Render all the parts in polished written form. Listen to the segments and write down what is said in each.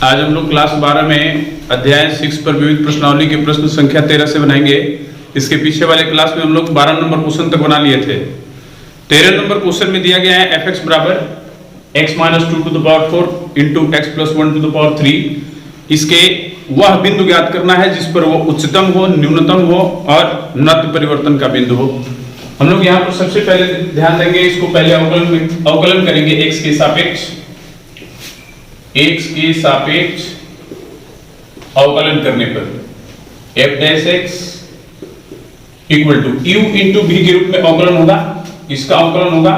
आज हम लोग क्लास 12 में अध्याय 6 पर विविध प्रश्नावली के प्रश्न संख्या 13 से बनाएंगे। इसके पीछे वाले क्लास में हम लोग 12 नंबर क्वेश्चन तक बना लिए थे। 13 नंबर क्वेश्चन में दिया गया है f(x) बराबर x - 2 to the power 4 into x plus 1 to the power 3। इसके वह बिंदु ज्ञात करना है जिस पर वो उच्चतम हो, न्यूनतम हो और नत्य परिवर्तन का बिंदु हो। हम लोग यहाँ पर सबसे पहले ध्यान देंगे, इसको पहले अवकलन करेंगे x के सापेक्ष अवकलन करने पर f' equal to u into v के रूप में अवकलन होगा। इसका अवकलन होगा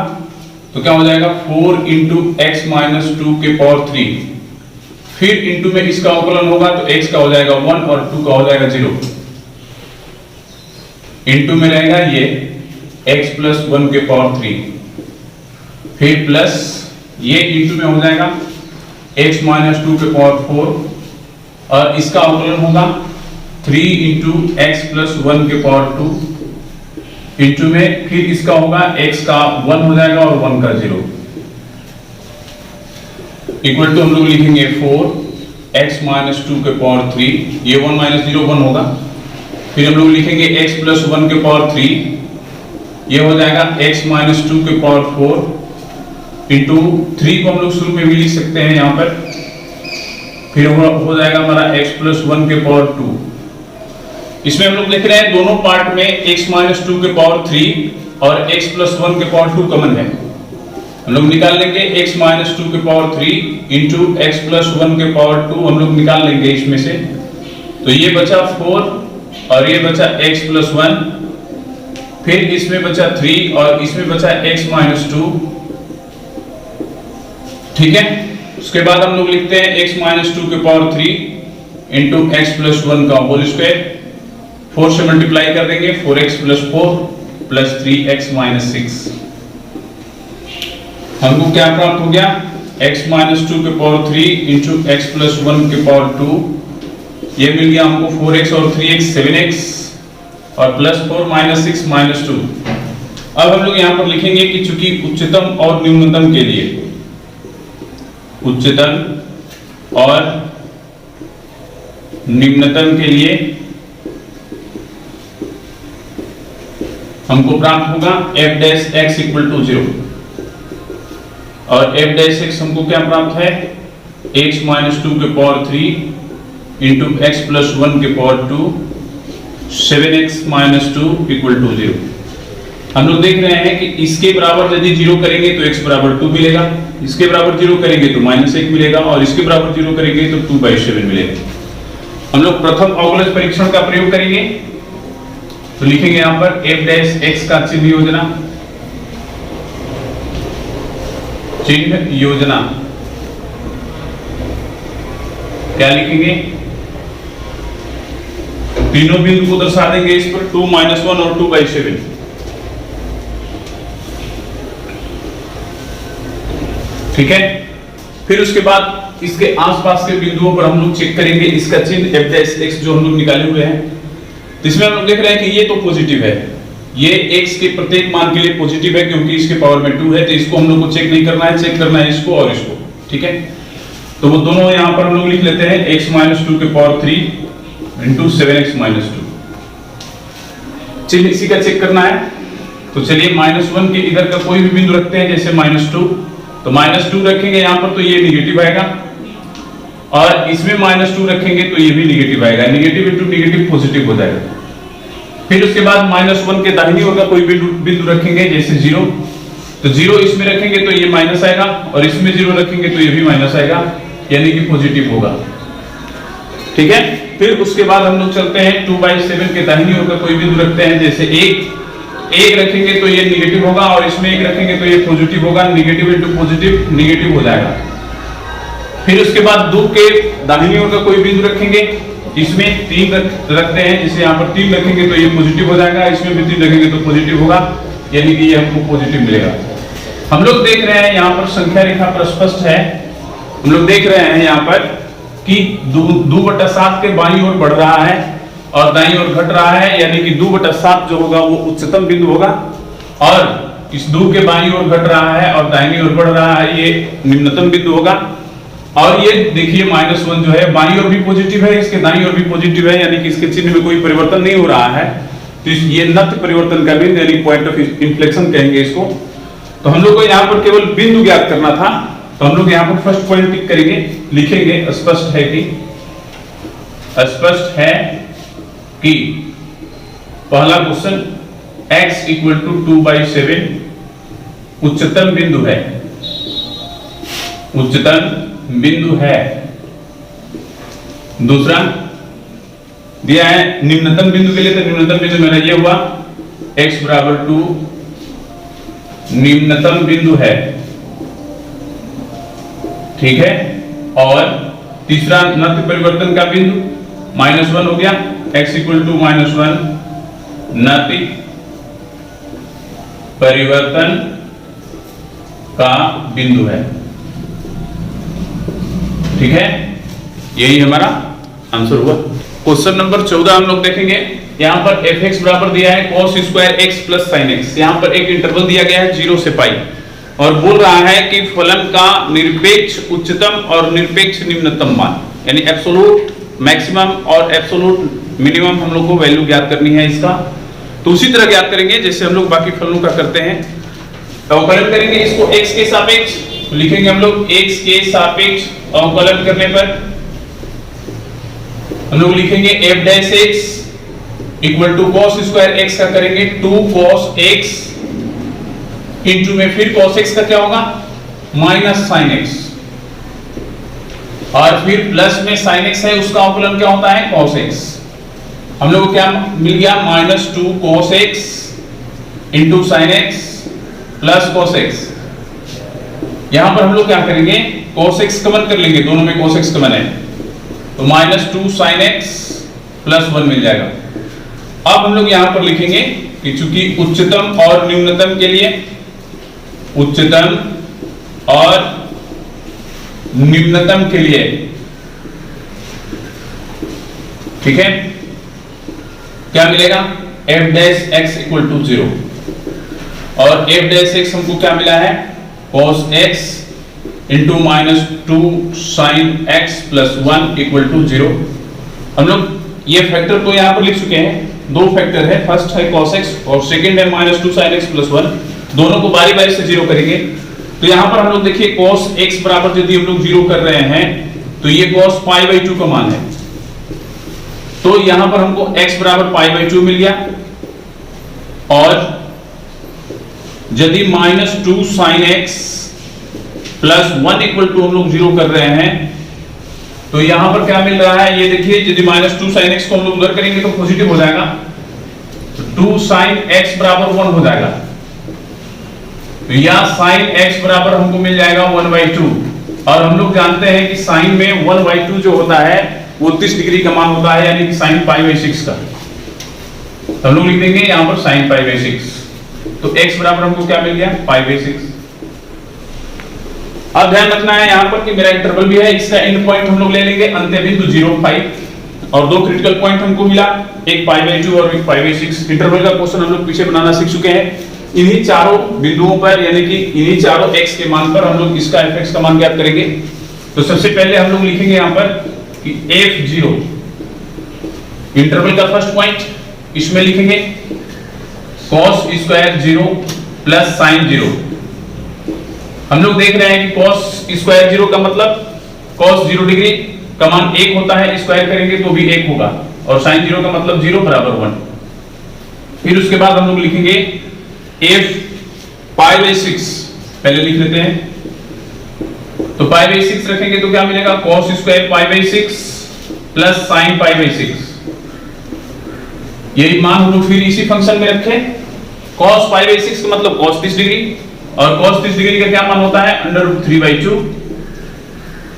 तो क्या हो जाएगा 4 इंटू x - 2 के पावर 3। फिर इंटू में इसका अवकलन होगा तो x का हो जाएगा 1 और 2 का हो जाएगा 0। इंटू में रहेगा ये x plus 1 के पावर 3, फिर प्लस ये इंटू में हो जाएगा x - 2 के पावर 4 और इसका अवकलन होगा 3 इंटू x plus 1 के पावर 2 इंटू में फिर इसका होगा x का 1 हो जाएगा और 1 का 0 इक्वल टू हम लोग लिखेंगे 4 x - 2 के पावर 3, ये 1 - 0 1 होगा। फिर हम लोग लिखेंगे x plus 1 के पावर 3, ये हो जाएगा x - 2 के पावर 4 इंटू 3 को हम लोग शुरू में भी लिख सकते हैं यहाँ पर। फिर हो जाएगा हमारा x plus 1 के पावर 2। इसमें हम लोग लिख रहे हैं दोनों पार्ट में x - 2 के पावर 3 और x plus 1 के पावर 2 कॉमन है। हम लोग निकाल लेंगे x - 2 के पावर 3 इंटू x plus 1 के पावर 2 हम लोग निकाल लेंगे इसमें से। तो ये बचा 4 और ये बचा x plus 1, फिर इसमें बचा 3 और इसमें बचा x - 2। ठीक है, उसके बाद हम लोग लिखते हैं x - 2 के पावर 3 इंटू x plus 1 का होल स्क्वायर। 4 से मल्टीप्लाई कर देंगे 4x plus 4 plus 3x - 6। हमको क्या प्राप्त हो गया x - 2 के पावर 3 इंटू x plus 1 के पावर 2, ये मिल गया हमको 4x और 3x 7x और प्लस 4 - 6 - 2। अब हम लोग यहाँ पर लिखेंगे कि चूंकि उच्चतम और न्यूनतम के लिए हमको प्राप्त होगा f' इक्वल टू 0 और f' हमको क्या प्राप्त है x - 2 के पावर 3 इंटू x plus 1 के पावर 2 7x - 2 इक्वल टू 0। हम लोग देख रहे हैं कि इसके बराबर यदि 0 करेंगे तो x बराबर 2 मिलेगा, इसके बराबर 0 करेंगे तो -1 मिलेगा और इसके बराबर 0 करेंगे तो 2/7 मिलेगा। हम लोग प्रथम अवकलज परीक्षण का प्रयोग करेंगे तो लिखेंगे यहां पर f' का चिन्ह योजना क्या लिखेंगे, तीनों बिंदु को दर्शा देंगे इस पर 2 - 1 और 2/7। ठीक है, फिर उसके बाद इसके आसपास के बिंदुओं पर हम लोग चेक करेंगे इसका चिन्ह f' जो हम लोग निकाले हुए हैं। तो इसमें हम लोग देख रहे हैं कि ये तो पॉजिटिव है, ये x के प्रत्येक मान के लिए पॉजिटिव है क्योंकि इसके पावर में 2 है, तो इसको हम लोग को चेक नहीं करना है, चेक करना है इसको और इसको। ठीक है, तो वो दोनों यहाँ पर हम लोग लिख लेते हैं x - 2 के पावर 3 इंटू 7x - 2। चिन्ह इसी का चेक करना है, तो चलिए -1 के इधर का कोई भी बिंदु रखते हैं, जैसे -2, तो -2 रखेंगे यहाँ पर तो ये निगेटिव आएगा और इसमें -2 रखेंगे तो ये भी निगेटिव आएगा, निगेटिव इंटू निगेटिव पॉजिटिव हो जाएगा। फिर उसके बाद -1 के दाहिनी ओर का कोई बिंदु रखेंगे, जैसे 0, तो 0 इसमें रखेंगे तो ये माइनस आएगा और इसमें 0 रखेंगे तो ये भी माइनस आएगा, यानी कि पॉजिटिव होगा। ठीक है, फिर उसके बाद हम लोग चलते हैं 2/7 के दाहिनी ओर का कोई बिंदु रखते हैं, जैसे 1 रखेंगे तो ये निगेटिव होगा और इसमें 1 रखेंगे तो ये पॉजिटिव होगा, निगेटिव इंटू पॉजिटिव निगेटिव हो जाएगा। फिर उसके बाद 2 के दाहिनी ओर का कोई बिंदु रखेंगे, इसमें 3 रखते हैं, जैसे यहाँ पर 3 रखेंगे तो ये पॉजिटिव हो जाएगा, इसमें भी 3 रखेंगे तो पॉजिटिव होगा, यानी कि ये हमको पॉजिटिव मिलेगा। हम लोग देख रहे हैं यहाँ पर संख्या रेखा पर स्पष्ट है, हम लोग देख रहे हैं यहाँ पर कि 2/7 के बाईं ओर बढ़ रहा है और दाईं ओर घट रहा है, यानी कि 2/7 जो होगा वो उच्चतम बिंदु होगा और इस 2 के बाईं ओर घट रहा है और दाहिनी ओर बढ़ रहा है, ये निम्नतम बिंदु होगा। और ये देखिए -1 जो है बाईं ओर भी पॉजिटिव है, इसके दाईं ओर भी पॉजिटिव है, यानी कि इसके चिन्ह में कोई परिवर्तन नहीं हो रहा है। तो ये नत्थ परिवर्तन का बिंदु यानी पॉइंट ऑफ इन्फ्लेक्शन कहेंगे इसको। तो हम लोग को यहाँ पर केवल बिंदु ज्ञात करना था, तो हम लोग यहाँ पर फर्स्ट पॉइंट टिक करेंगे, लिखेंगे स्पष्ट है कि पहला क्वेश्चन x = 2/7 उच्चतम बिंदु है, उच्चतम बिंदु है। दूसरा दिया है निम्नतम बिंदु के लिए, तो निम्नतम बिंदु मेरा ये हुआ x = 2 निम्नतम बिंदु है, ठीक है। और तीसरा नत्थ परिवर्तन का बिंदु -1 हो गया, x = -1 नत्थ परिवर्तन का बिंदु है, ठीक है। यही हमारा आंसर हुआ। क्वेश्चन नंबर 14 हम लोग देखेंगे। यहां पर fx बराबर दिया है cos² x + sin x। यहां पर एक इंटरवल दिया गया है 0 से पाई, और बोल रहा है कि फलन का निरपेक्ष उच्चतम और निरपेक्ष निम्नतम मान, यानी एब्सोल्यूट मैक्सिमम और एब्सोल्यूट मिनिमम हम लोग को वैल्यू ज्ञात करनी है इसका। तो उसी तरह ज्ञात करेंगे जैसे हम लोग बाकी फलनों का करते हैं। अवकलन करेंगे इसको x के सापेक्ष, लिखेंगे हम लोग x के सापेक्ष अवकलन करने पर हम लोग लिखेंगे f' = cos² x का करेंगे 2 cos x इंटू में फिर cos x का क्या होगा -sin x, और फिर प्लस में sin x है उसका अवकलन क्या होता है cos x। हम लोग को क्या मिल गया -2 cos x into sin x plus cos x। यहां पर हम लोग क्या करेंगे cos x कमन कर लेंगे, दोनों में cos x कमन है, तो -2 sin x + 1 मिल जाएगा। अब हम लोग यहां पर लिखेंगे कि चूंकि उच्चतम और निम्नतम के लिए, उच्चतम और निम्नतम के लिए, ठीक है, क्या मिलेगा f' = 0, और f' हमको क्या मिला है cos x into -2 sin x + 1 = 0। हम लोग ये फैक्टर तो यहां पर लिख चुके हैं, दो फैक्टर है, फर्स्ट है cos x और सेकंड है -2 sin x + 1, दोनों को बारी बारी से 0 करेंगे। तो यहां पर हम लोग देखिए cos x बराबर यदि हम लोग 0 कर रहे हैं तो ये cos π/2 का मान है, तो यहां पर हमको x बराबर π/2 मिल गया, और यदि -2 sin x + 1 = हम लोग 0 कर रहे हैं तो यहां पर क्या मिल रहा है, ये देखिए यदि -2 sin x को हम लोग उधर करेंगे तो पॉजिटिव हो जाएगा, तो 2 sin x = 1 हो जाएगा, तो या sin x बराबर हमको मिल जाएगा 1/2, और हम लोग जानते हैं कि sin में 1/2 जो होता है वो 30 डिग्री का मान होता है, यानी कि sin π/6 का, तो हम लोग लिख देंगे यहां पर sin π/6, तो x बराबर हमको क्या मिल गया π/6। अब ध्यान रखना है यहां पर कि मेरा इंटरवल भी है, इसका एंड पॉइंट हम लोग ले लेंगे अंत्य बिंदु 0.5, और दो क्रिटिकल पॉइंट हमको मिला, एक π/2 और एक π/6। इंटरवल का क्वेश्चन हम लोग पीछे बनाना सीख चुके हैं। इन्हीं चारों बिंदुओं पर, यानी कि इन्हीं चारों x के मान पर हम लोग इसका fx का मान ज्ञात करेंगे। तो सबसे पहले हम लोग लिखेंगे यहां पर कि f0 इंटरवल का फर्स्ट पॉइंट, इसमें लिखेंगे cos² 0 + sin 0। हम लोग देख रहे हैं कि cos² 0 का मतलब cos 0 डिग्री का मान 1 होता है, स्क्वायर करेंगे तो भी 1 होगा, और sin 0 का मतलब 0 = 1। फिर उसके बाद हम लोग लिखेंगे f π/6, पहले लिख लेते हैं, तो π/6 रखेंगे तो क्या मिलेगा cos² π/6 + sin π/6। यही मान हम लोग फिर इसी फंक्शन में रखें, cos π/6 का मतलब cos 30 डिग्री, और cos 30 डिग्री का क्या मान होता है √3/2,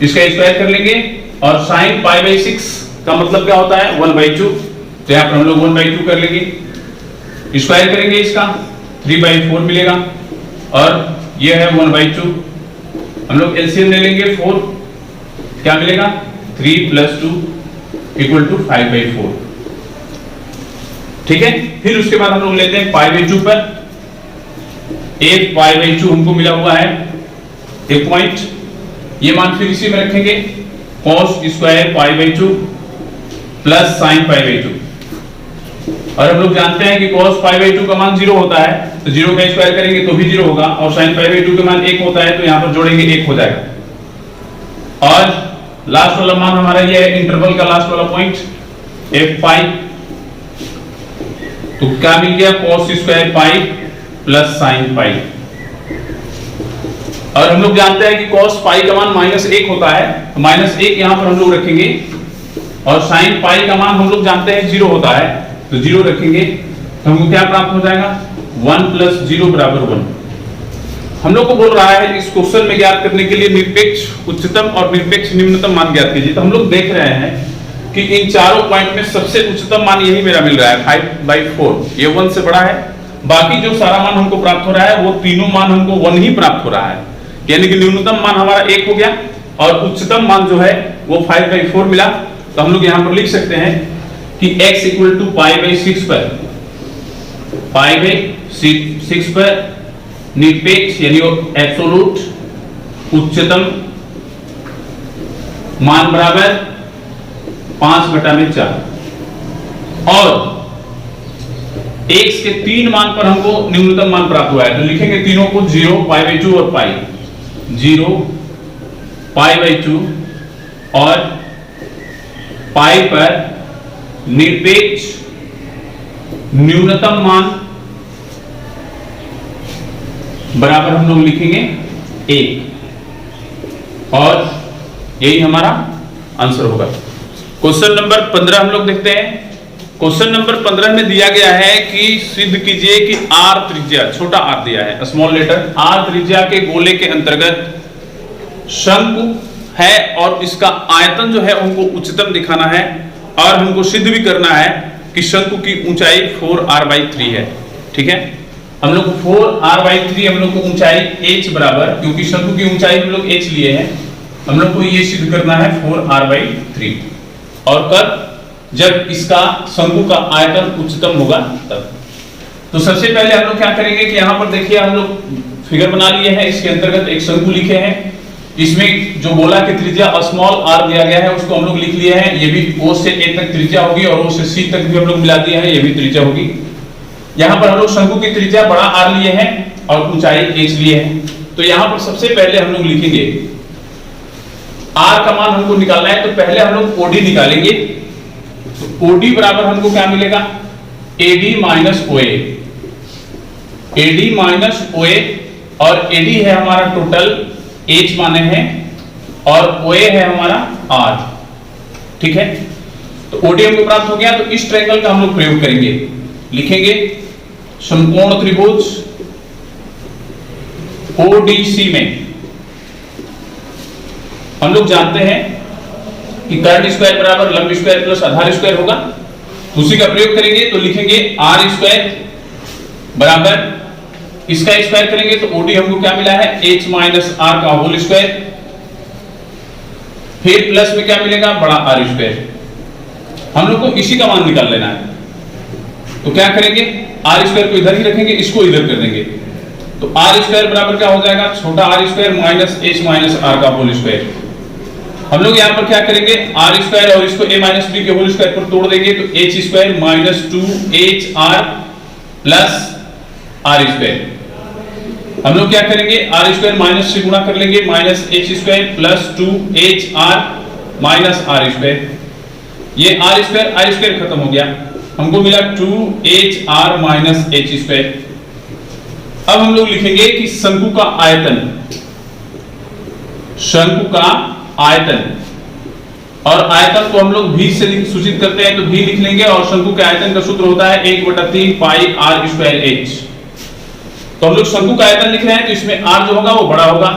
इसका स्क्वायर कर लेंगे, और sin π/6 का मतलब क्या होता है 1/2, तो यहां पर हम लोग 1/2 कर लेंगे, स्क्वायर करेंगे इसका 3/4 मिलेगा, और ये है 1/2, हम लोग एलसीएम ले लेंगे 4, क्या मिलेगा 3 + 2 = 5/4, ठीक है। फिर उसके बाद हम लोग लेते हैं π/2 पर, एक π/2 हमको मिला हुआ है एक पॉइंट, ये मान फिर इसी में रखेंगे, cos square pi by 2 plus sine pi by 2। और हम लोग जानते हैं कि cos पाई बाई 2 का मान 0 होता है, तो 0 का स्क्वायर करेंगे तो भी 0 होगा, और sin पाई बाई 2 का मान 1 होता है, तो यहां पर जोड़ेंगे 1 हो जाएगा। और लास्ट वाला मान हमारा ये है इंटरवल का लास्ट वाला पॉइंट f पाई, तो क्या मिल गया, cos square pi plus sin पाई। और हम लोग जानते हैं कि cos पाई का मान -1 होता है, तो -1 यहां पर हम लोग रखेंगे, और sin पाई का मान हम लोग जानते हैं 0 होता है, तो 0 रखेंगे, तो हमको क्या प्राप्त हो जाएगा, 1 + 0 = 1। हम लोग को बोल रहा है इस क्वेश्चन में ज्ञात करने के लिए निरपेक्ष उच्चतम और निरपेक्ष निम्नतम मान ज्ञात कीजिए। तो हम लोग देख रहे हैं कि इन चारों पॉइंट में सबसे उच्चतम मान यही मेरा मिल रहा है 5/4, ये 1 से बड़ा है। बाकी जो सारा मान हमको प्राप्त हो रहा है वो तीनों मान हमको 1 ही प्राप्त हो रहा है, यानी कि न्यूनतम मान हमारा 1 हो गया और उच्चतम मान जो है वो 5/4 मिला। तो हम लोग यहां पर लिख सकते हैं कि x = π/6 पर, π/6 पर निरपेक्ष यानी एब्सोल्यूट उच्चतम मान बराबर 5/4, और x के 3 मान पर हमको न्यूनतम मान प्राप्त हुआ है, तो लिखेंगे तीनों को 0, π/2 और पाई, 0, π/2 और पाई पर निरपेक्ष न्यूनतम मान बराबर हम लोग लिखेंगे 1, और यही हमारा आंसर होगा। क्वेश्चन नंबर 15 हम लोग देखते हैं। क्वेश्चन नंबर 15 में दिया गया है कि सिद्ध कीजिए कि r त्रिज्या, छोटा r दिया है, स्मॉल लेटर r त्रिज्या के गोले के अंतर्गत शंकु है और इसका आयतन जो है उनको उच्चतम दिखाना है, और हमको सिद्ध भी करना है कि शंकु की ऊंचाई 4r/3 है। ठीक है, हम लोग 4r/3 हम लोग को ऊंचाई h बराबर, क्योंकि शंकु की ऊंचाई हम लोग h लिए हैं, हम लोग को ये सिद्ध करना है 4r/3, और कब, जब इसका शंकु का आयतन उच्चतम होगा तब। तो सबसे पहले हम लोग क्या करेंगे कि यहाँ पर देखिए हम लोग फिगर बना लिए हैं, इसके अंतर्गत एक शंकु लिखे हैं, इसमें जो गोला की त्रिज्या स्मॉल r दिया गया है उसको हम लोग लिख लिए हैं, ये भी O से A तक त्रिज्या होगी और O से C तक भी हम लोग मिला दिया है, ये भी त्रिज्या होगी। यहाँ पर हम लोग शंकु की त्रिज्या बड़ा R लिए हैं और ऊंचाई h लिए हैं। तो यहाँ पर सबसे पहले हम लोग लिखेंगे R का मान हमको निकालना है, तो पहले हम लोग OD निकालेंगे। तो OD बराबर हमको क्या मिलेगा, AD - OA, AD - OA, और AD है हमारा टोटल H माने हैं, और OA है हमारा R। ठीक है, तो OD हमको प्राप्त हो गया। तो इस ट्रायंगल का हम लोग प्रयोग करेंगे, लिखेंगे समकोण त्रिभुज ODC में हम लोग जानते हैं कि कर्ण स्क्वायर बराबर लंब स्क्वायर प्लस आधार स्क्वायर होगा, तो उसी का प्रयोग करेंगे। तो लिखेंगे r² बराबर, इसका स्क्वायर करेंगे तो OD हमको क्या मिला है, h - r का होल स्क्वायर, फिर प्लस में क्या मिलेगा, बड़ा R²। हम लोग को इसी का मान निकाल लेना है, तो क्या करेंगे, R² को इधर ही रखेंगे, इसको इधर कर देंगे, तो R² बराबर क्या हो जाएगा, छोटा R² माइनस h - r का होल स्क्वायर। हम लोग यहाँ पर क्या करेंगे, R² और इसको a - b के होल स्क्वायर पर तोड़ देंगे, तो h² - 2HR प्लस R²। हम लोग क्या करेंगे, R² माइनस से गुणा कर लेंगे, -h² plus 2HR minus R²। ये R² खत्म हो गया, हमको मिला 2HR माइनस h²। अब हम लोग लिखेंगे कि शंकु का आयतन, शंकु का आयतन, और आयतन को हम लोग v से सूचित करते हैं, तो v लिख लेंगे, और शंकु के आयतन का सूत्र होता है 1/3 पाई r²h। तो हम लोग शंकु का आयतन लिख रहे हैं, तो इसमें r जो होगा वो बड़ा होगा,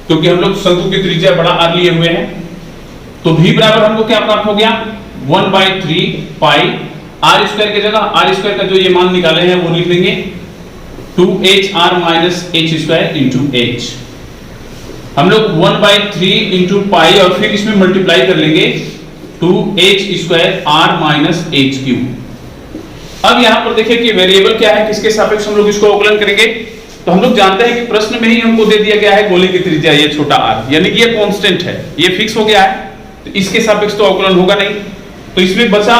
क्योंकि हम लोग शंकु की त्रिज्या बड़ा r लिए हुए हैं। तो v बराबर हमको क्या प्राप्त हो गया, 1/3 पाई r² की जगह r² का जो ये मान निकाले हैं वो लिख लेंगे 2HR minus h² into h। हम लोग 1/3 इंटू पाई और फिर इसमें मल्टीप्लाई कर लेंगे 2h² r माइनस h³। अब यहां पर देखिए कि वेरिएबल क्या है, किसके सापेक्ष हम लोग इसको अवकलन करेंगे, तो हम लोग जानते हैं कि प्रश्न में ही हमको दे दिया गया है गोले की त्रिज्या ये छोटा r, यानी कि ये कांस्टेंट है, ये फिक्स हो गया है, तो इसके सापेक्ष तो अवकलन होगा नहीं। तो इसमें बचा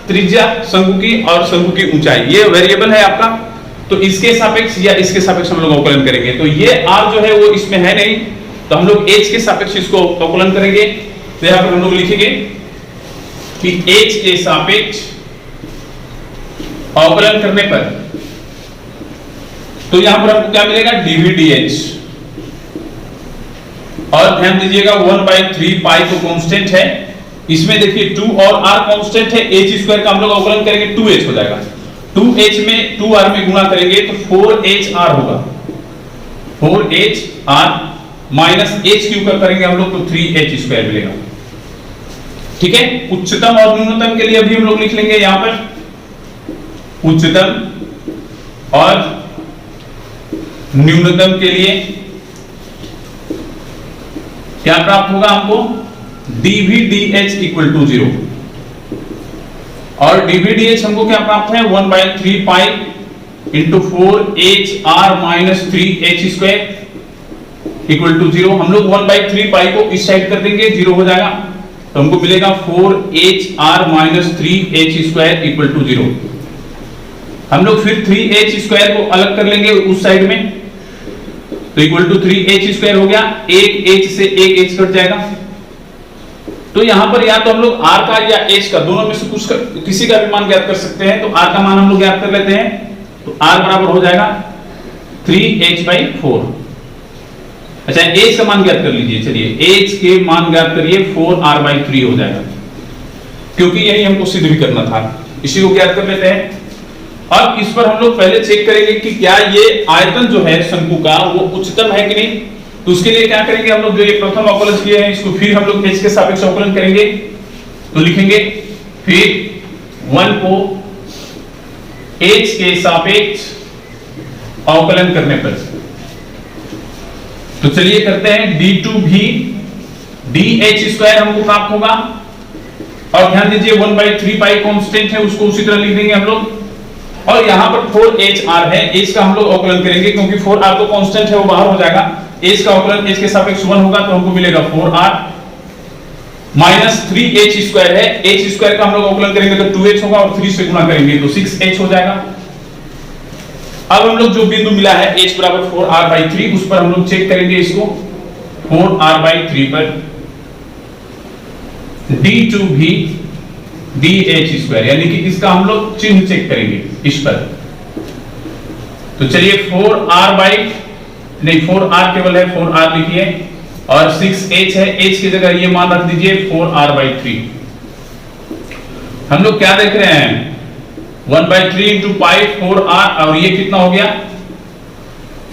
त्रिज्या शंकु की और शंकु की ऊंचाई, ये वेरिएबल है आपका, तो इसके सापेक्ष या इसके सापेक्ष हम लोग अवकलन करेंगे। तो ये r जो है वो इसमें है नहीं, तो हम लोग h के सापेक्ष इसको अवकलन करेंगे। तो यहां पर हम लोग लिखेंगे कि h के सापेक्ष अवकलन करने पर, तो यहां पर आपको क्या मिलेगा, dv/dh, और ध्यान दीजिएगा 1/3 पाई तो कांस्टेंट है, इसमें देखिए 2 और r कांस्टेंट है, h स्क्वायर का हम लोग अवकलन करेंगे 2h हो जाएगा, 2h में 2r में गुणा करेंगे तो 4hr होगा, 4hr माइनस h क्यू का करेंगे हम लोग तो 3h स्क्वायर मिलेगा। ठीक है, उच्चतम और न्यूनतम के लिए अभी हम लोग लिख लेंगे यहां पर उच्चतम और न्यूनतम के लिए क्या प्राप्त होगा हमको, dv/dh इक्वल टू 0, और dv/dh हमको क्या प्राप्त है 1/3 pi into 4hr minus 3h square equal to 0। हम लोग 1/3 पाई को इस साइड कर देंगे, 0 हो जाएगा, तो हमको मिलेगा 4hr minus 3h square equal to 0। हम लोग फिर 3h स्क्वायर को अलग कर लेंगे उस साइड में, तो इक्वल टू 3h स्क्वायर हो गया, एक h से एक h कट जाएगा। तो यहां पर या तो हम लोग r का या h का दोनों में से कुछ किसी का भी मान ज्ञात कर सकते हैं, तो r का मान हम लोग ज्ञात कर लेते हैं, तो r बराबर हो जाएगा 3h/4। अच्छा, h का मान ज्ञात कर लीजिए, चलिए h के मान ज्ञात करिए, 4r/3 हो जाएगा, क्योंकि यही हमको सिद्ध भी करना था, इसी को ज्ञात कर लेते हैं। अब इस पर हम लोग पहले चेक करेंगे कि क्या ये आयतन जो है शंकु का वो उच्चतम है कि नहीं। तो उसके लिए क्या करेंगे हम लोग, जो ये प्रथम अवकलन किए हैं इसको फिर हम लोग h के सापेक्ष अवकलन करेंगे, तो लिखेंगे फिर 1 को h के सापेक्ष अवकलन करने पर, तो चलिए करते हैं, d2v/dh स्क्वायर हमको प्राप्त होगा, और ध्यान दीजिए 1/3 पाई कांस्टेंट है, उसको उसी तरह लिख देंगे हम लोग, और यहां पर 4hr है, h का हम लोग अवकलन करेंगे क्योंकि 4r तो कांस्टेंट है वो बाहर हो जाएगा, h का अवकलन h के सापेक्ष 1 होगा, तो हमको मिलेगा 4r माइनस 3h स्क्वायर है, h स्क्वायर का हम लोग अवकलन करेंगे तो 2h होगा, और 3 से गुणा करेंगे तो 6h हो जाएगा। अब हम लोग जो बिंदु मिला है h बराबर 4r/3, उस पर हम लोग चेक करेंगे इसको, 4r/3 पर d2v/dh स्क्वायर, यानी कि इसका हम लोग चिन्ह चेक करेंगे इस पर, तो चलिए 4r केवल है, 4r लिखिए, और 6h है, h की जगह ये मान रख दीजिए 4r/3। हम लोग क्या देख रहे हैं, 1/3 इंटू पाई 4r, और ये कितना हो गया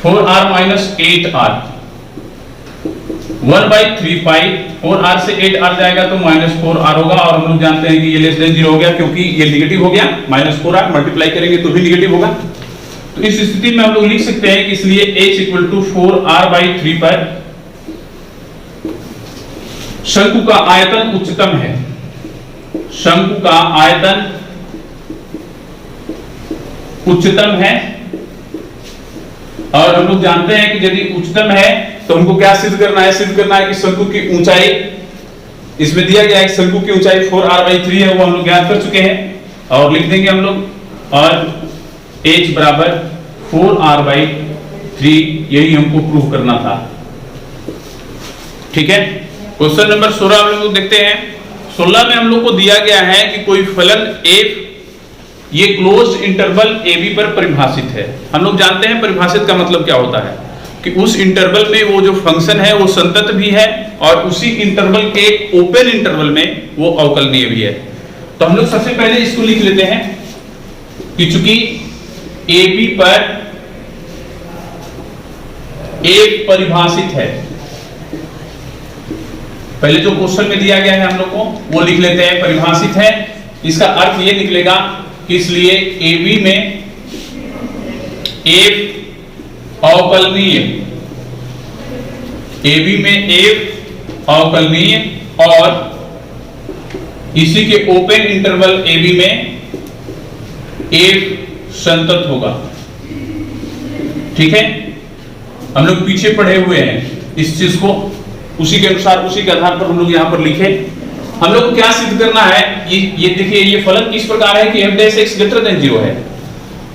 4r माइनस 8r, 1/3 पाई 4r से 8r जाएगा तो -4r होगा, और हम लोग जानते हैं कि ये लेस देन 0 हो गया क्योंकि ये निगेटिव हो गया, -4r मल्टीप्लाई करेंगे तो भी निगेटिव होगा। तो इस स्थिति में हम लोग लिख सकते हैं कि इसलिए h इक्वल टू 4r/3 पर शंकु का आयतन उच्चतम है, शंकु का आयतन उच्चतम है, और हम लोग जानते हैं कि यदि उच्चतम है तो हमको क्या सिद्ध करना है, सिद्ध करना है कि शंकु की ऊंचाई, इसमें दिया गया है शंकु की ऊंचाई 4r/3 है, वो हम लोग ज्ञात कर चुके हैं, और लिख देंगे हम लोग, और h बराबर 4r/3, यही हमको प्रूव करना था। ठीक है, क्वेश्चन नंबर 16 हम लोग देखते हैं। 16 में हम लोग को दिया गया है कि कोई फलन f ये क्लोज्ड इंटरवल ab पर परिभाषित है। हम लोग जानते हैं परिभाषित का मतलब क्या होता है, कि उस इंटरवल में वो जो फंक्शन है वो संतत भी है, और उसी इंटरवल के ओपन इंटरवल में वो अवकलनीय भी है। तो हम लोग सबसे पहले इसको लिख लेते हैं कि चूंकि AB पर एक परिभाषित है, पहले जो क्वेश्चन में दिया गया है हम लोग को वो लिख लेते हैं, परिभाषित है, इसका अर्थ ये निकलेगा कि इसलिए AB में f अवकलनीय, AB में f अवकलनीय, और इसी के ओपन इंटरवल AB में f संतत होगा। ठीक है, हम लोग पीछे पढ़े हुए हैं इस चीज को, उसी के अनुसार उसी के आधार पर हम लोग यहाँ पर लिखे। हम लोग को क्या सिद्ध करना है, ये देखिए ये फलन इस प्रकार है कि f dash x greater than 0 है,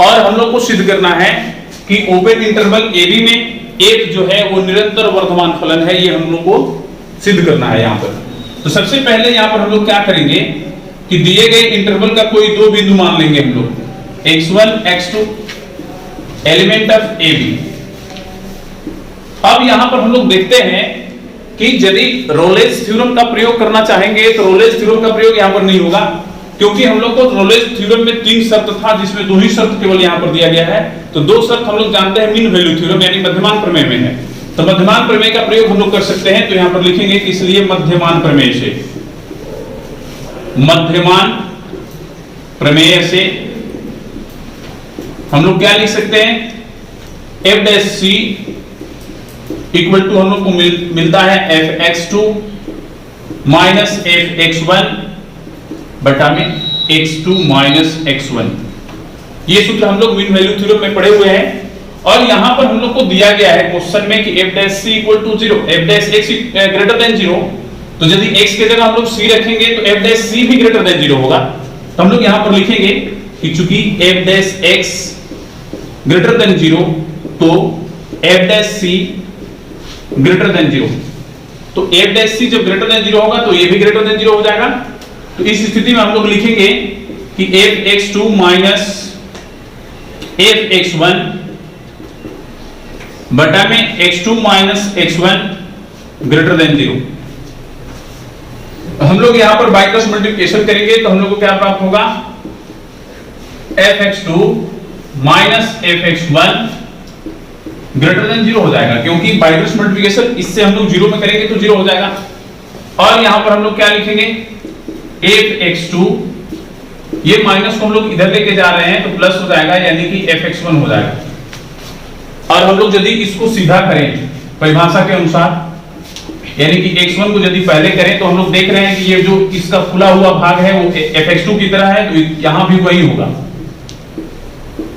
और हम लोग को सिद्ध करना है कि ओपन इंटरवल AB में f जो है वो निरंतर वर्धमान फलन है, ये हम लोग को सिद्ध करना है यहाँ पर। तो सबसे पहले यहाँ पर हम लोग क्या करेंगे कि दिए गए इंटरवल का कोई दो बिंदु मान लेंगे हम लोग, x1 x2 element of AB। अब यहां पर हम लोग देखते हैं कि यदि रोलेस थ्योरम का प्रयोग करना चाहेंगे तो रोलेस थ्योरम का प्रयोग यहां पर नहीं होगा, क्योंकि हम लोग को रोलेस थ्योरम में 3 शर्त था जिसमें 2 ही शर्त केवल यहां पर दिया गया है। तो 2 शर्त हम लोग जानते हैं मीन वैल्यू थ्योरम यानी मध्यमान प्रमेय में है, तो मध्यमान प्रमेय का प्रयोग हम लोग कर सकते हैं। तो यहां पर लिखेंगे कि इसलिए मध्यमान प्रमेय से, मध्यमान प्रमेय से हम लोग क्या लिख सकते हैं, f dash c equal to हम लोग को मिलता है f(x2) माइनस f(x1) बटा में x2 माइनस x1। ये सूत्र हम लोग मीन वैल्यू थ्योरम में पढ़े हुए हैं, और यहां पर हम लोग को दिया गया है क्वेश्चन में कि f dash c equal to 0, f dash x greater than 0। तो यदि x के जगह हम लोग c रखेंगे तो f डैश c भी ग्रेटर देन 0 होगा। तो हम लोग यहां पर लिखेंगे कि चूंकि f dash x greater than 0 तो f dash c greater than 0, तो f डैश c जब ग्रेटर देन 0 होगा तो ये भी ग्रेटर देन 0 हो जाएगा। तो इस स्थिति में हम लोग लिखेंगे कि f(x2) माइनस f(x1) बटा में x2 minus x1 greater than 0। हम लोग यहां पर बाय क्रॉस मल्टीप्लिकेशन करेंगे तो हम लोग को क्या प्राप्त होगा, f(x2) minus f(x1) greater than 0 हो जाएगा, क्योंकि बाय क्रॉस मल्टीप्लिकेशन इससे हम लोग 0 में करेंगे तो 0 हो जाएगा। और यहां पर हम लोग क्या लिखेंगे, f(x2) ये माइनस को हम लोग इधर लेके जा रहे हैं तो प्लस हो जाएगा, यानी कि f(x1) हो जाएगा। और हम लोग यदि इसको सीधा करें परिभाषा के अनुसार, यानी कि x1 को यदि पहले करें तो हम लोग देख रहे हैं कि ये जो इसका खुला हुआ भाग है वो f(x2) की तरह है, तो यहां भी वही होगा,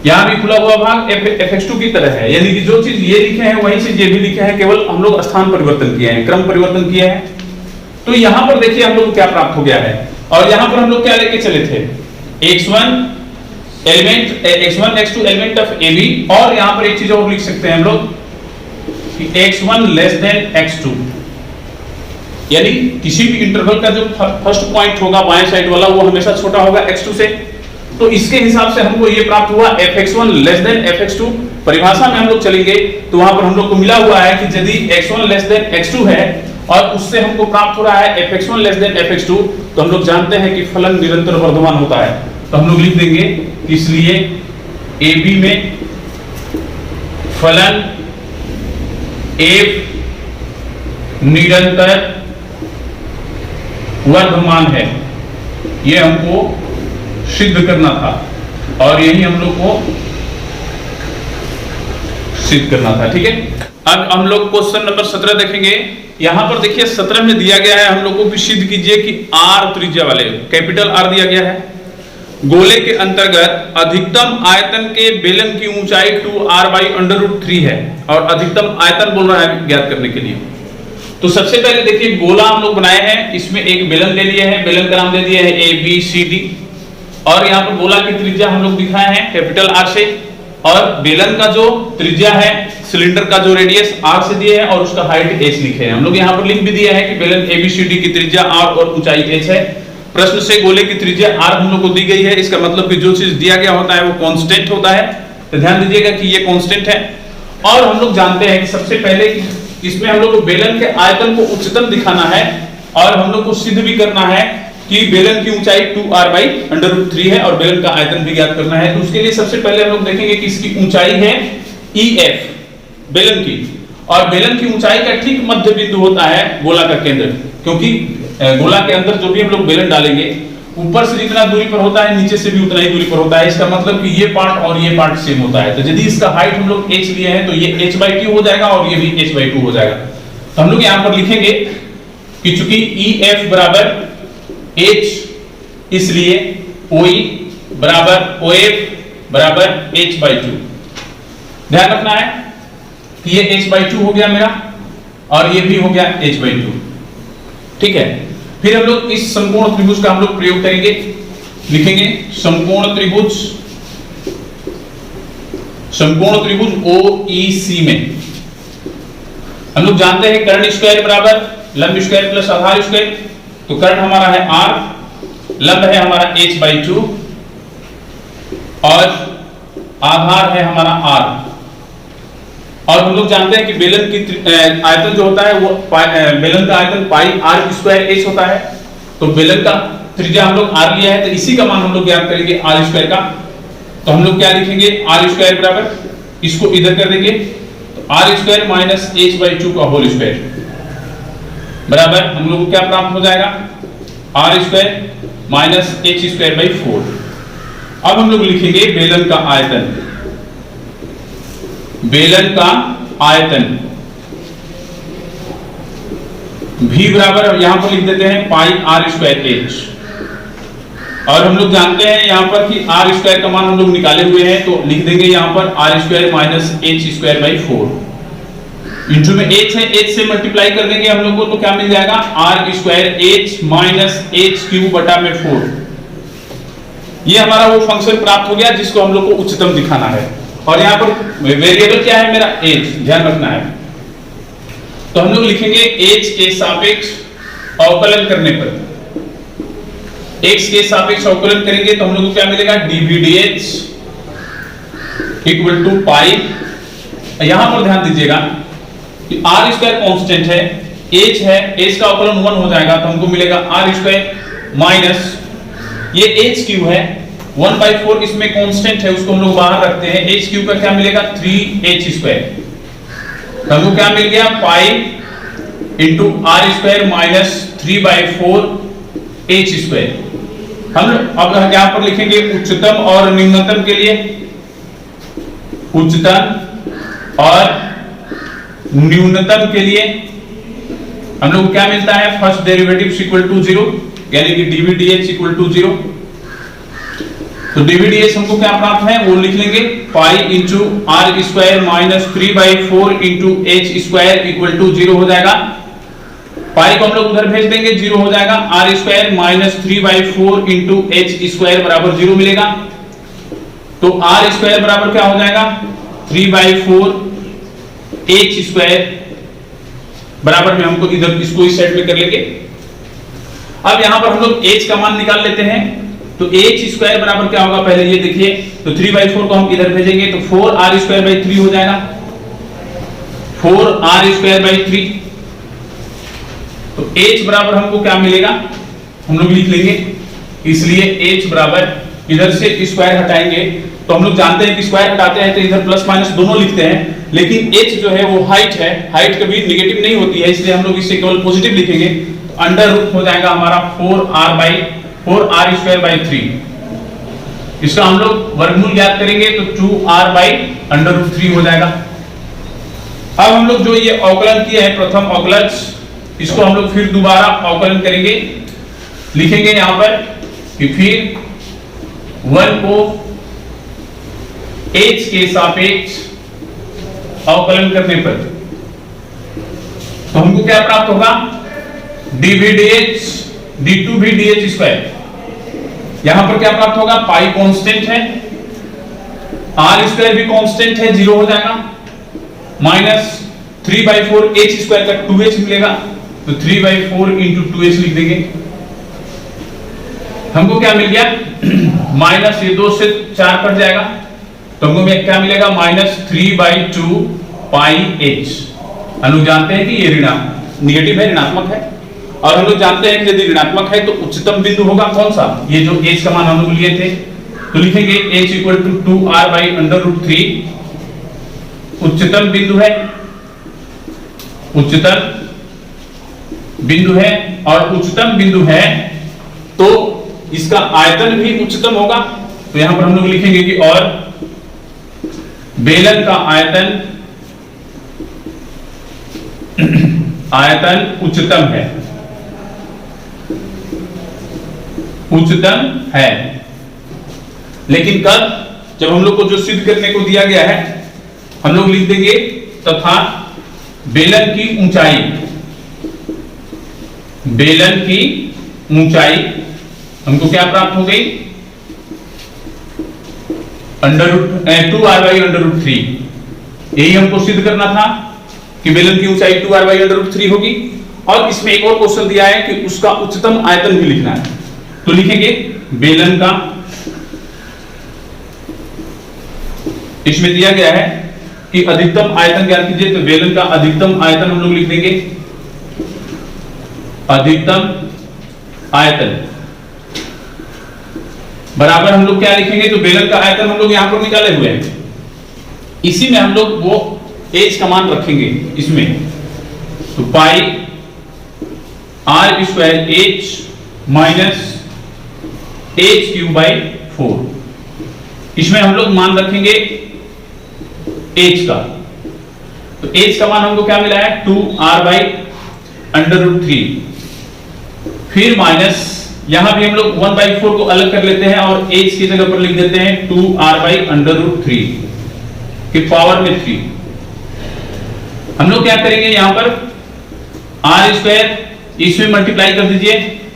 यहां भी खुला हुआ भाग f(x2) की तरह है, यानी कि जो चीज ये लिखे हैं वही चीज ये भी लिखे हैं, केवल हम लोग स्थान परिवर्तन किए हैं, क्रम परिवर्तन किए हैं। तो यहां पर देखिए हम लोग क्या प्राप्त हो गया है, और यहां पर हम लोग क्या लेके चले थे, x1 element x1 x2 element of AB, और यहां पर एक चीज और लिख सकते हैं हम लोग कि x1 लेस देन x2, यानी किसी भी इंटरवल का जो फर्स्ट पॉइंट होगा बाएं साइड वाला वो हमेशा छोटा होगा x2 से। तो इसके हिसाब से हमको ये प्राप्त हुआ f(x1) लेस देन f(x2)। परिभाषा में हम लोग चलेंगे तो वहां पर हम लोग को मिला हुआ है कि यदि x1 लेस देन x2 है और उससे हमको प्राप्त हो रहा है f(x1) लेस देन f(x2), तो हम लोग जानते हैं कि फलन निरंतर वर्धमान होता है। तो हम लोग लिख देंगे इसलिए AB में फलन f निरंतर वर्धमान है, ये हमको सिद्ध करना था, और यही हम लोग को सिद्ध करना था। ठीक है, अब हम लोग क्वेश्चन नंबर 17 देखेंगे। यहां पर देखिए 17 में दिया गया है हम लोग को सिद्ध कीजिए कि R त्रिज्या वाले, कैपिटल R दिया गया है, गोले के अंतर्गत अधिकतम आयतन के बेलन की ऊंचाई 2r/√3 है, और अधिकतम आयतन बोल रहा है ज्ञात करने के लिए। तो सबसे पहले देखिए गोला हम लोग बनाए हैं, इसमें एक बेलन ले लिए हैं, बेलन का नाम दे दिया है ABCD, और यहाँ पर गोला की त्रिज्या हम लोग दिखाए हैं कैपिटल R से, और बेलन का जो त्रिज्या है, सिलेंडर का जो रेडियस R से दिए है और उसका हाइट h लिखे हैं। हम लोग यहाँ पर लिख भी दिया है कि बेलन ABCD की त्रिज्या R और ऊंचाई h है। प्रश्न से गोले की त्रिज्या R हम लोग को दी गई है, इसका मतलब कि जो चीज दिया गया होता है वो कांस्टेंट होता है, तो ध्यान दीजिएगा कि ये कांस्टेंट है। और हम लोग जानते हैं कि सबसे पहले इसमें हम लोग को बेलन के आयतन को उच्चतम दिखाना है, और हम लोग को सिद्ध भी करना है कि बेलन की ऊंचाई 2r/√3 है और बेलन का आयतन भी ज्ञात करना है। तो उसके लिए सबसे पहले हम लोग देखेंगे कि इसकी ऊंचाई है EF बेलन की, और बेलन की ऊंचाई का ठीक मध्य बिंदु होता है गोला का केंद्र, क्योंकि गोला के अंदर जो भी हम लोग बेलन डालेंगे ऊपर से जितना दूरी पर होता है नीचे से भी उतना ही दूरी पर होता है। इसका मतलब कि ये पार्ट और ये पार्ट सेम होता है। तो यदि इसका हाइट हम लोग h लिए हैं तो ये h/2 हो जाएगा और ये भी h/2 हो जाएगा। तो हम लोग यहाँ पर लिखेंगे कि चूंकि EF बराबर h, इसलिए OE बराबर OF बराबर h/2। ध्यान रखना है कि ये h/2 हो गया मेरा और ये भी हो गया h/2। ठीक है, फिर हम लोग इस समकोण त्रिभुज का हम लोग प्रयोग करेंगे, लिखेंगे समकोण त्रिभुज OEC में हम लोग जानते हैं कर्ण स्क्वायर बराबर लंब स्क्वायर प्लस आधार स्क्वायर। तो कर्ण हमारा है r, लंब है हमारा h/2 और आधार है हमारा r। और हम लोग जानते हैं कि बेलन की आयतन जो होता है वो बेलन का आयतन पाई r स्क्वायर h होता है। तो बेलन का त्रिज्या हम लोग r लिया है, तो इसी का मान हम लोग ज्ञात करेंगे r स्क्वायर का। तो हम लोग क्या लिखेंगे, r स्क्वायर बराबर इसको इधर कर देंगे, तो r स्क्वायर माइनस h/2 का होल स्क्वायर बराबर हम लोग को क्या प्राप्त हो जाएगा, r square minus h square by 4। अब हम लोग लिखेंगे बेलन का आयतन v बराबर यहां पर लिख देते हैं पाई r स्क्वायर h। और हम लोग जानते हैं यहां पर कि r स्क्वायर का मान हम लोग निकाले हुए हैं, तो लिख देंगे यहां पर r square minus h square by 4 into में h है, h से मल्टीप्लाई कर देंगे हम लोग को, तो क्या मिल जाएगा r square h minus h cube बटा में 4। ये हमारा वो फंक्शन प्राप्त हो गया जिसको हम लोग को उच्चतम दिखाना है। और यहाँ पर वेरिएबल क्या है मेरा h, ध्यान रखना है। तो हम लोग लिखेंगे h के सापेक्ष अवकलन करने पर, x के सापेक्ष अवकलन करेंगे तो हम लोग को क्या मिलेगा dv/dx इक्वल टू पाई। यहां पर ध्यान दीजिएगा कि r स्क्वायर कांस्टेंट है, h है, h का अवकलन 1 हो जाएगा तो हमको मिलेगा r स्क्वायर माइनस ये h क्यूब है 1/4, इसमें कांस्टेंट है उसको हम लोग बाहर रखते हैं, h क्यूब का क्या मिलेगा 3h स्क्वायर। तो हमको क्या मिल गया पाई into r square minus 3/4 h square. हम अब यहां पर लिखेंगे उच्चतम और निम्नतम के लिए, उच्चतम और न्यूनतम के लिए हम लोग को क्या मिलता है, फर्स्ट डेरिवेटिव इक्वल टू 0 यानी कि dv/dx इक्वल टू 0। तो dv/dx हमको क्या प्राप्त है वो लिख लेंगे pi into r square minus 3/4 into h square equal to 0 हो जाएगा। पाई को हम लोग उधर भेज देंगे, 0 हो जाएगा, r square minus 3/4 into h square बराबर 0 मिलेगा। तो r स्क्वायर बराबर क्या हो जाएगा 3/4 h स्क्वायर बराबर में हमको इधर इसको इस साइड में कर लेंगे। अब यहां पर हम लोग h का मान निकाल लेते हैं, तो h स्क्वायर बराबर क्या होगा पहले ये देखिए, तो 3/4 को हम इधर भेजेंगे तो 4r स्क्वायर बाई 3 हो जाएगा, 4r स्क्वायर बाई 3। तो h बराबर हमको क्या मिलेगा हम लोग लिख लेंगे, इसलिए h बराबर इधर से स्क्वायर हटाएंगे तो हम लोग जानते हैं कि स्क्वायर हटाते हैं तो इधर प्लस माइनस दोनों लिखते हैं, लेकिन h जो है वो हाइट है, हाइट कभी नेगेटिव नहीं होती है, इसलिए हम लोग इसे केवल पॉजिटिव लिखेंगे। तो अंडर रूट हो जाएगा हमारा 4r स्क्वायर बाई 3। इसका हम लोग वर्गमूल ज्ञात करेंगे तो 2r बाई अंडर रूट 3 हो जाएगा। अब हम लोग जो ये अवकलन किया है प्रथम अवकलन, इसको हम लोग फिर दोबारा अवकलन करेंगे, लिखेंगे यहां पर कि फिर 1 को h के सापेक्ष अवकलन करने पर तो हमको क्या प्राप्त होगा dv/dx d2v/dh स्क्वायर। यहां पर क्या प्राप्त होगा पाई कांस्टेंट है, r स्क्वायर भी कांस्टेंट है 0 हो जाएगा, माइनस 3/4 h स्क्वायर का 2h मिलेगा तो 3/4 इंटू 2h लिख देंगे। हमको क्या मिल गया माइनस ये 2 से 4 कट जाएगा तो हमको क्या मिलेगा माइनस 3/2 पाई h। हम लोग जानते हैं कि ये नेगेटिव है, ऋणात्मक है, और हम लोग जानते हैं कि यदि ऋणात्मक है तो उच्चतम बिंदु होगा कौन सा, ये जो h का मान हम लोग लिए थे, तो लिखेंगे h equal to 2r by under root 3 उच्चतम बिंदु है, उच्चतम बिंदु है, और उच्चतम बिंदु है तो इसका आयतन भी उच्चतम होगा। तो यहां पर हम लोग लिखेंगे कि और बेलन का आयतन उच्चतम है, उच्चतम है। लेकिन कब, जब हम लोग को जो सिद्ध करने को दिया गया है हम लोग लिख देंगे तथा बेलन की ऊंचाई हमको क्या प्राप्त हो गई, 2r/√3। यही हमको सिद्ध करना था कि बेलन की ऊंचाई 2r/√3 होगी। और इसमें एक और क्वेश्चन दिया है कि उसका उच्चतम आयतन भी लिखना है, तो लिखेंगे बेलन का, इसमें दिया गया है कि अधिकतम आयतन ज्ञात कीजिए, तो बेलन का अधिकतम आयतन हम लोग लिख देंगे, अधिकतम आयतन बराबर हम लोग क्या लिखेंगे, तो बेलन का आयतन हम लोग यहां पर निकाले हुए हैं, इसी में हम लोग वो एच का मान रखेंगे इसमें, तो पाई r² h माइनस h³/4, इसमें हम लोग मान रखेंगे h का, तो h का मान हमको क्या मिला है 2r/√3, फिर माइनस यहां भी हम लोग 1/4 को अलग कर लेते हैं और h की जगह पर लिख देते हैं 2r/√3 के पावर में 3। हम लोग क्या करेंगे, यहां पर r² इसमें मल्टीप्लाई कर दीजिए,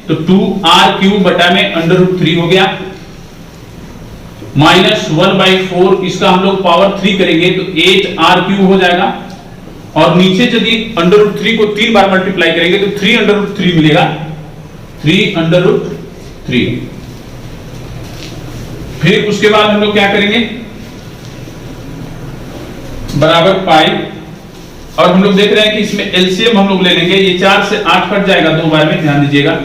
तो 2r³ बटा में √3 हो गया, माइनस 1/4 इसका हम लोग पावर 3 करेंगे तो 8r³ हो जाएगा, और नीचे यदि √3 को 3 बार मल्टीप्लाई करेंगे तो 3√3 मिलेगा, 3√3। फिर उसके बाद हम लोग क्या करेंगे, बराबर पाई, और हम लोग देख रहे हैं कि इसमें एलसीएम हम लोग ले लेंगे, ये 4 से 8 कट जाएगा 2 बार में, ध्यान दीजिएगा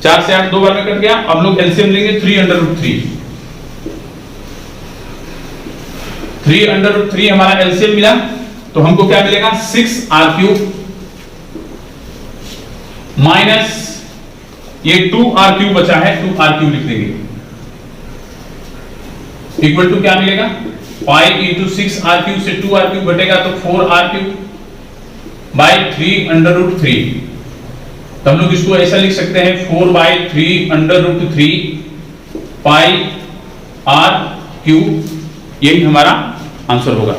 4 से 8 2 बार में कट गया। अब हम लोग एलसीएम लेंगे 3√3 हमारा एलसीएम मिला, तो हमको क्या मिलेगा 6r³ माइनस ये 2r³ बचा है, 2r³ लिख देंगे, इक्वल टू क्या मिलेगा, पाई इंटू 6r³ से 2r³ घटेगा तो 4r³/3√3। तो हम लोग इसको ऐसा लिख सकते हैं 4/3√3 पाई r³, यही हमारा आंसर होगा।